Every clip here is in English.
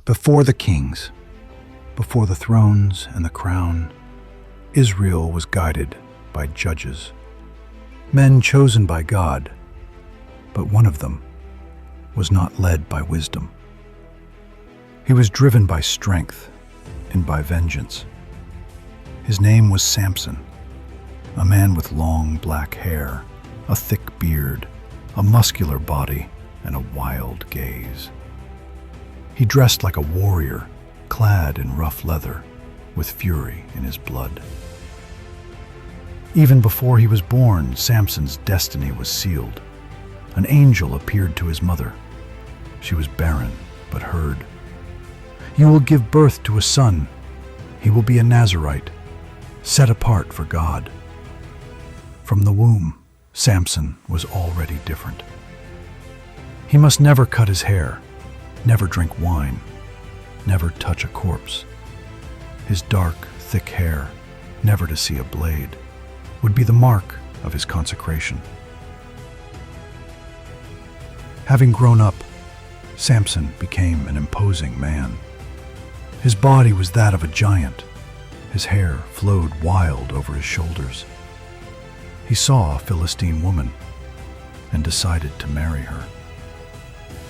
Before the kings, before the thrones and the crown, Israel was guided by judges, men chosen by God, but one of them was not led by wisdom. He was driven by strength and by vengeance. His name was Samson, a man with long black hair, a thick beard, a muscular body, and a wild gaze. He dressed like a warrior, clad in rough leather, with fury in his blood. Even before he was born, Samson's destiny was sealed. An angel appeared to his mother. She was barren, but heard. "You will give birth to a son. He will be a Nazirite, set apart for God." From the womb, Samson was already different. He must never cut his hair, never drink wine, never touch a corpse. His dark, thick hair, never to see a blade, would be the mark of his consecration. Having grown up, Samson became an imposing man. His body was that of a giant. His hair flowed wild over his shoulders. He saw a Philistine woman and decided to marry her.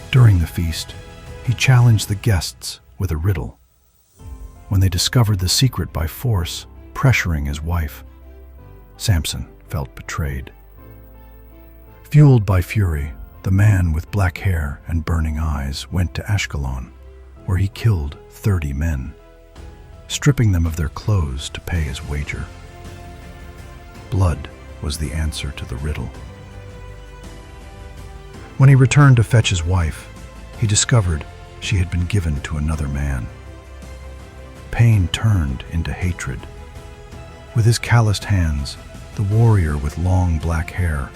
During the feast, he challenged the guests with a riddle. When they discovered the secret by force, pressuring his wife, Samson felt betrayed. Fueled by fury, the man with black hair and burning eyes went to Ashkelon, where he killed 30 men, stripping them of their clothes to pay his wager. Blood was the answer to the riddle. When he returned to fetch his wife, he discovered she had been given to another man. Pain turned into hatred. With his calloused hands, the warrior with long black hair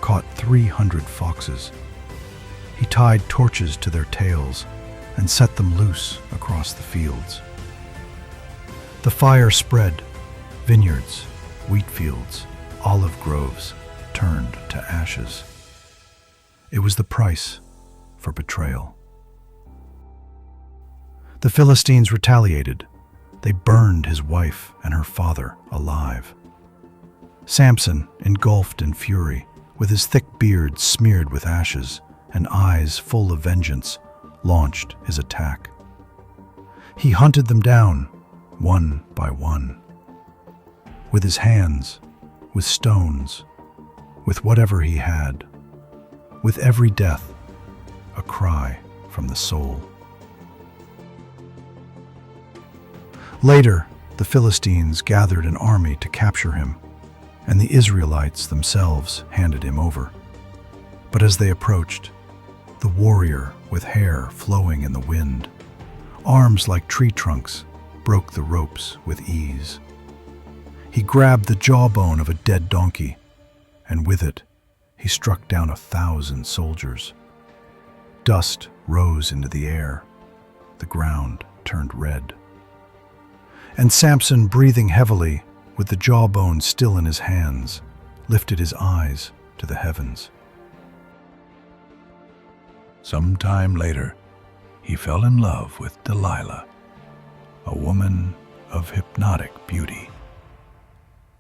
caught 300 foxes. He tied torches to their tails and set them loose across the fields. The fire spread. Vineyards, wheat fields, olive groves turned to ashes. It was the price for betrayal. The Philistines retaliated. They burned his wife and her father alive. Samson, engulfed in fury, with his thick beard smeared with ashes and eyes full of vengeance, launched his attack. He hunted them down, one by one. With his hands, with stones, with whatever he had. With every death, a cry from the soul. Later, the Philistines gathered an army to capture him, and the Israelites themselves handed him over. But as they approached, the warrior with hair flowing in the wind, arms like tree trunks, broke the ropes with ease. He grabbed the jawbone of a dead donkey, and with it, he struck down 1,000 soldiers. Dust rose into the air. The ground turned red. And Samson, breathing heavily, with the jawbone still in his hands, lifted his eyes to the heavens. Some time later, he fell in love with Delilah, a woman of hypnotic beauty.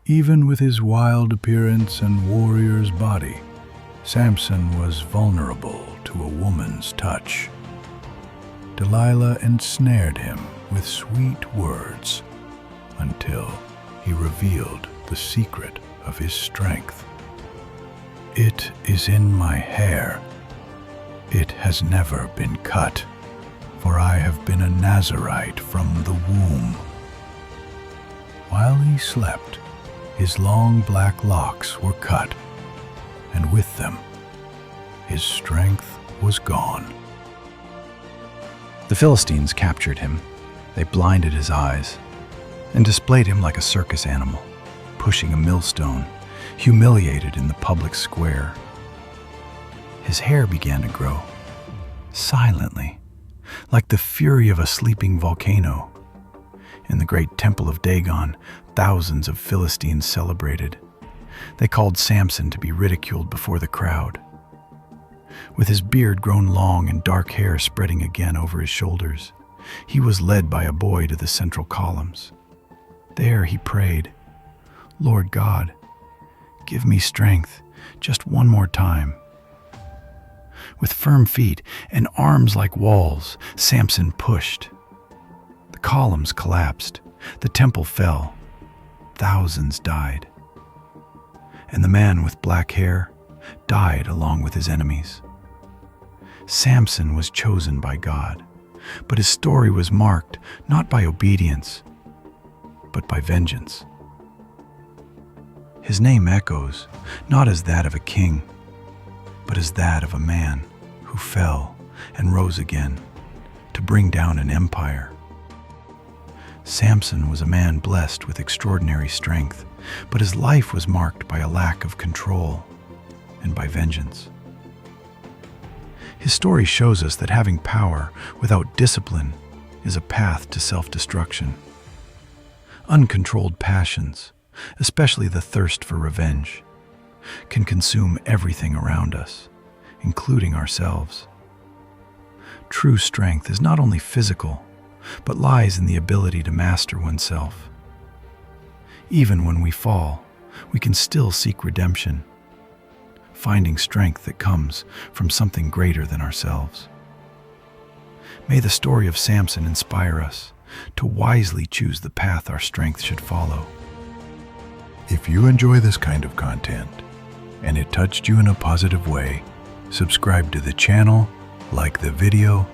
Even with his wild appearance and warrior's body, Samson was vulnerable to a woman's touch. Delilah ensnared him with sweet words until he revealed the secret of his strength. "It is in my hair. It has never been cut, for I have been a Nazirite from the womb." While he slept, his long black locks were cut, and with them, his strength was gone. The Philistines captured him. They blinded his eyes and displayed him like a circus animal, pushing a millstone, humiliated in the public square. His hair began to grow, silently, like the fury of a sleeping volcano. In the great temple of Dagon, thousands of Philistines celebrated. They called Samson to be ridiculed before the crowd. With his beard grown long and dark hair spreading again over his shoulders, he was led by a boy to the central columns. There he prayed, "Lord God, give me strength just one more time." With firm feet and arms like walls, Samson pushed. The columns collapsed, the temple fell, thousands died. And the man with black hair died along with his enemies. Samson was chosen by God, but his story was marked not by obedience, but by vengeance. His name echoes not as that of a king, but as that of a man who fell and rose again to bring down an empire. Samson was a man blessed with extraordinary strength, but his life was marked by a lack of control and by vengeance. His story shows us that having power without discipline is a path to self-destruction. Uncontrolled passions, especially the thirst for revenge, can consume everything around us, including ourselves. True strength is not only physical, but lies in the ability to master oneself. Even when we fall, we can still seek redemption, finding strength that comes from something greater than ourselves. May the story of Samson inspire us to wisely choose the path our strength should follow. If you enjoy this kind of content and it touched you in a positive way, subscribe to the channel, like the video,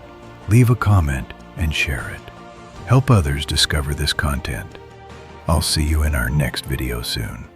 leave a comment, and share it. Help others discover this content. I'll see you in our next video soon.